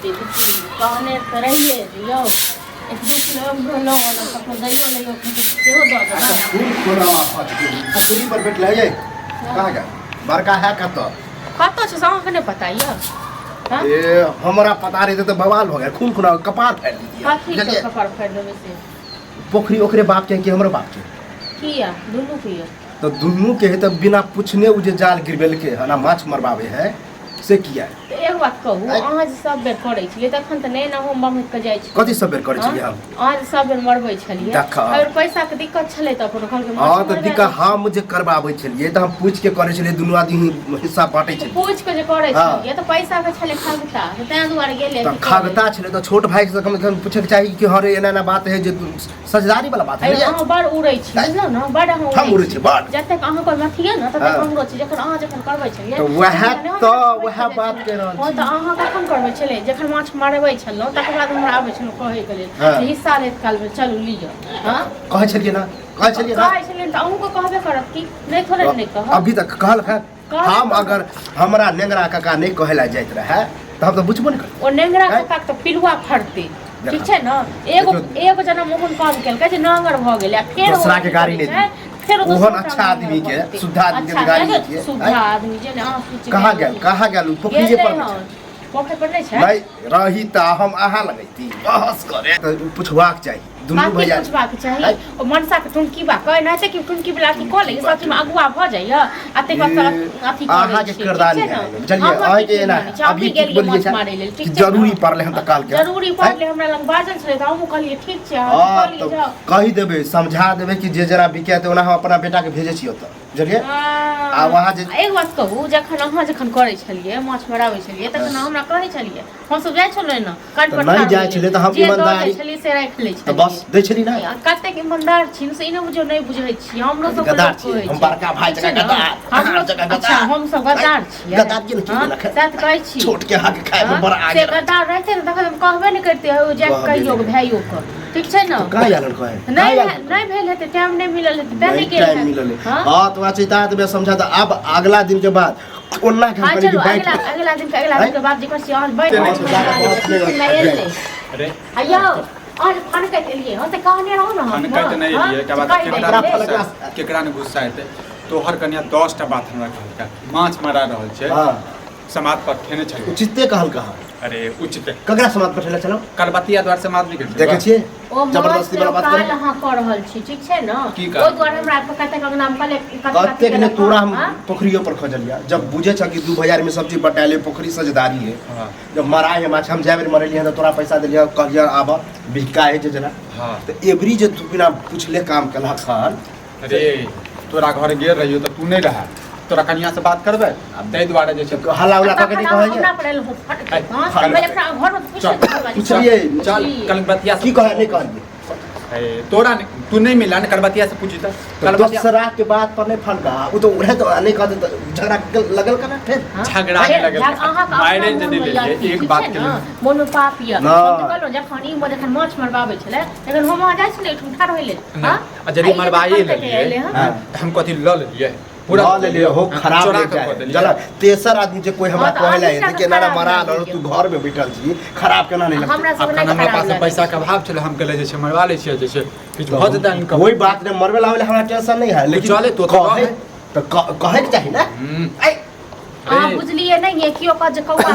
देते कहने तो रहिए यो एक दूसरे भलो ना अपन दैयो ले यो सेहो दो दो खूब कोना फट के हथुरी पर बैठ ले कहां गया बड़का है कत से साव के नहीं पता यो हां ए हमरा पता रही तो बवाल हो गया खून खुना कपार फाड़ दिया हां ठीक है कपार फाड़ देवे से पोखरी ओकरे बाप के हमरो बाप के किया दोनों किया तो दुनू के है तो बिना पूछने उ जे जाल गिरबेल के है ना माछ मरबावे है से किया तो एक बात कहू अहाँ जे सब बेर करै छलिए तखन त नै ना हम बमत के जाय छी कथि सब बेर करै छलिए हम अहाँ जे सब बेर मरबै छलिए और पैसा के दिक्कत छले त अपन कहल के हां तो दिक्कत हम जे करबाबै छलिए त हम पूछ के करै छलिए दुनू आदमी हिस्सा बांटै छलिए पूछ के जे करै छलिए त पैसा के छले खगता त तै दुआरे गेले त खगता छले त छोट भाई से कम से कम पूछे के चाहिए कि हरे एना ना बात है जे सजदारी वाला बात है अहाँ बड़ उड़ै छी बुझलौ न बड़ हम उड़ै छी बड़ जते अहाँ कोइ मथिए न तते हमरो छी जखन अहाँ जखन करबै छलिए तो वह बात के रहल हां त अहाँ कखन करबै छले जखन माछ मारबै छलौ तकर बाद हमरा आबै छलौ कहै के लेल हिस्सा लेत काल में चलू लियो हां कहै छलिए ना कहै छलिए त अहूँ को कहबे करत कि नै थोड़े नै कह अभी तक कहल है हम अगर हमरा नेंगरा काका नहीं कहला जाइत रहे त हम तो बुझबो नहीं कर ओ नेंगरा काका त पिलुआ फड़ते ठीक छै न एगो जना मोहन काम केलकै जे नांगर भ गेलै फेर दूसरा के गाड़ी नहीं दी फिर ओहन अच्छा आदमी के शुद्ध आदमी के गाड़ी नहीं शुद्ध आदमी जे ना कहां गेल पोखरी पर पोखरी पर नहीं छै नहीं रही त हम आहा लगैती बहस करे त पुछवाक चाहिए दुनू भैया पुछवाक चाहिए ओ मनसा के टुनकी बा कह ना छै कि टुनकी वाला की क ले सच में अगुआ भ जाय अते का अथी करे आहा के किरदार नहीं चलिए आहा के ना अभी ठीक बोलिए जरूरी पड़ले हम त काल के जरूरी पड़ले हमरा लंग बाजन छले त हम कहलिए ठीक छै हां तो कहि देबे समझा देबे कि जे जरा बिके त ओना हम अपना बेटा के भेजे छियो त जलिए आ वहां जे एक बात कहू जखन अहाँ जखन करे छलिए माछ मराबै छलिए तखन हमरा कहै छलिए हम सब जाय छलै न काट पर नहीं जाय छले त हम ईमानदारी छलिए से राख ले त बस दै छली ना कते के ईमानदार छी से इने बुझो नहीं बुझै छी हमरो सब गद्दार छी हम बड़का भाई जगह गद्दार हमरो जगह गद्दार हम सब गद्दार छी गद्दार की नहीं साथ कहै छी छोट के हाथ खाए में बड़ा आगे से गद्दार रहते न तखन हम कहबे नहीं करते हो जे कहियो भाइयो को ठीक छै न का यालन कहे नहीं भेल हेते टाइम नहीं मिलल हेते त नहीं गेल टाइम मिलल हां तो चिता त समझा त अब अगला दिन के बाद ओन्ना के करी के बैठ अगला दिन के बाद जेकर से आज बैठ अरे आयो और फन के लिए हो त कहने रहो ना फन के नहीं लिए के बाद केकरा ने गुस्सा हेते तोहर कन्या 10 टा बात हमरा कहलका माछ मारा रहल छै हां समाज पर खेने छै उचिते कहल कहा अरे उचित ककरा समाज पर ठेला चलो करबतिया द्वार समाज नहीं के देखे छिए ओ जबरदस्ती वाला बात कर हां कर रहल छी ठीक छै न ओ द्वार हमरा कते के नाम कहले कते के ने तोरा हम पोखरियो पर खोजलिया जब बुझे छ कि 2000 में सब्जी बटाले पोखरी सजदारी है जब मराए है माछ हम जाबे मरलिया त तोरा पैसा देलिया कहलिया आब बिका है जे जना हां त एवरी जे तू बिना पूछले काम कला खान अरे तोरा घर गेल रहियो त तू नहीं रहा तोरा कन्या से बात करबे अब दे द्वारा जे छै हल्ला उला क के नहीं कहै हमरा पड़ल हो फट हां पहले घर में पूछिए चल कलबतिया की कहे नहीं कहलिए तोरा तू नहीं मिला न करबतिया से पूछी त कलबतिया के बात पर नहीं फलका वो तो उड़े तो नहीं कहते तो झगड़ा लगल का फिर झगड़ा नहीं लगल मायरे जे नहीं ले एक बात के मोनो पापिया तो कहलो जखन ई जखन माछ मरबाबै छले तखन हम आ जाय छले ठुठा रहले हां जदी मरबाई ले हम कथि ल लेलिए पूरा ले लिए हो खराब ले जाए चल तेसर आदमी जे कोई हमरा कहला है कि ना मरा ल तू घर में बैठल छी खराब केना नहीं लगता हमरा पास पैसा के अभाव छले हम कहले जे छै मरवा ले छियै जे छै किछ भ जेतै इनकम कोई बात नहीं मरवे लावे हमरा टेंशन नहीं है लेकिन चले तो कहे के चाहिए ना हां बुझलिए नहीं है कियो का जे कौआ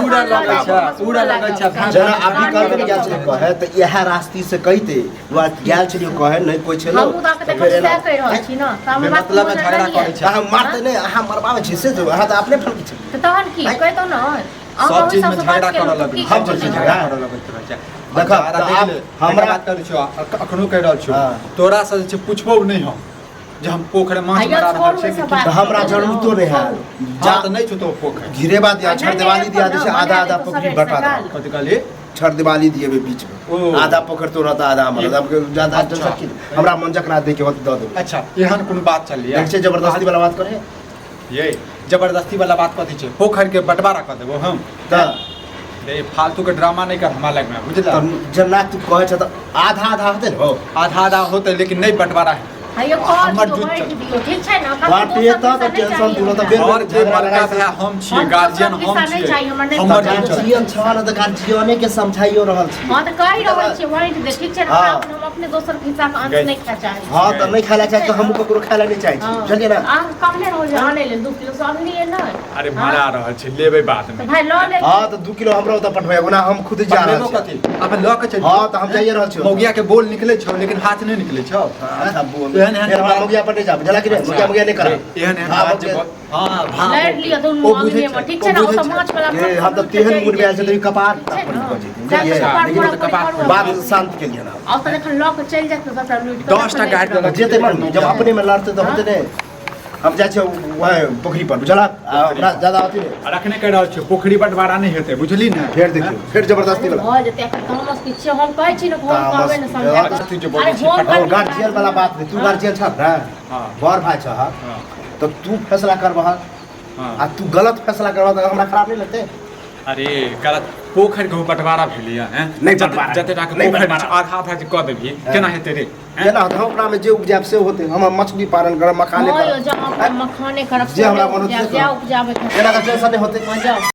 पूरा लगै छै जना अभी कल के गेल छले कहे त यह रास्ते से कहिते बात गेल छलियो कहे नहीं कोई छलो हम उदा के देखै कह रहल छी न हम मतलब में झगड़ा करै छै हम मारते नहीं हम मरबावे छी से तो हां त अपने फल की त तहन की कहतो न सब चीज में झगड़ा करऽ लगै हम सब चीज झगड़ा करऽ लगै छै देखा हमरा बात करै छियो अखनो कह रहल छियो तोरा से जे पूछबो नहीं हम जे हम पोखरे माछ मारा रहल छै त हमरा जरूरत तो नहीं है जात नहीं छ तो पोखर घिरे बाद या छड़ दिवाली दिया जैसे आधा आधा पोखरी बटा दो कथि कहली छड़ दिवाली दिए बीच में आधा पोखर तो रहता आधा हमरा अब ज्यादा जनसंख्या हमरा मन जकरा दे के होत द दो अच्छा एहन कोनो बात चल लिया ऐसे जबरदस्ती वाला बात करे ये जबरदस्ती वाला बात कथि छै पोखर के बंटवारा कर देबो हम त रे फालतू के ड्रामा नहीं कर हमरा लग में बुझला जना तू कहे छ त आधा आधा होते हो आधा आधा होते लेकिन नहीं बंटवारा है हायो कॉल हमर तो दूध बांट दियो ठीक छै ना बांटिए त टेंशन दिलो त और जे बड़का भाई हम छियै गार्जियन हम छियै हमर गार्जियन छ न त गार्जियने के समझाइयो रहल छी हां त कहि रहल छी बांट दे ठीक छै ना हम अपने दोसर के हिस्सा के अंश नहीं खा चाहे हां त नहीं खाला चाहे त हम ककरो खाला नहीं चाहे छी बुझलिए ना आ कहले रहो जे आने ले 2 किलो सब लिए ना अरे मरा रहल छी लेबै बाद में भाई ल ले हां त 2 किलो हमरो त पठबै ओना हम खुद जा रहल छी कथि अब ल के चल हां त हम जाइए रहल छी मौगिया के बोल निकले छौ लेकिन हाथ नहीं निकले छौ हां बोल फिर हम मौगिया पटे जा बुझला कि मौगिया नहीं करा एहन बात जे हां भाव लड़ लियो तो मांगे में ठीक छै ना ओ सब माछ वाला हम त तेहन गुड़ बेल से कपार बात शांत के लिए ना और त एखन ल के चल जात सबटा लूट 10 टा गाड़ी देलक जेते मन जब अपने में लड़ते तो होते ने हम जाय छै वह पोखरी पर बुझला हमरा ज्यादा होती ने रखने के रहल छै पोखरी बंटवारा नहीं हेतै बुझली ने फेर देखियो फेर जबरदस्ती वाला हो जेते एखन तामस के छै हम कहै छी ने घर कहबे ने समझा अरे गार्जियन वाला बात नहीं तू गार्जियन छ ना हां बड़ भाई छ तो तू फैसला करबह आ तू गलत फैसला करबह त हमरा खराब नहीं लगते अरे गलत पोखरि के बंटवारा भेलिया हैं नहीं बंटवारा जते टा के पोखरि आधा आधा क देबी केना हेतै रे जेना हम अपना में जे उपजाब से होते हम मछली पालन करब मखाने हो जो हम मखाने करब जे हमरा मन उपजाबे एना का टेंशन नहीं होते जाओ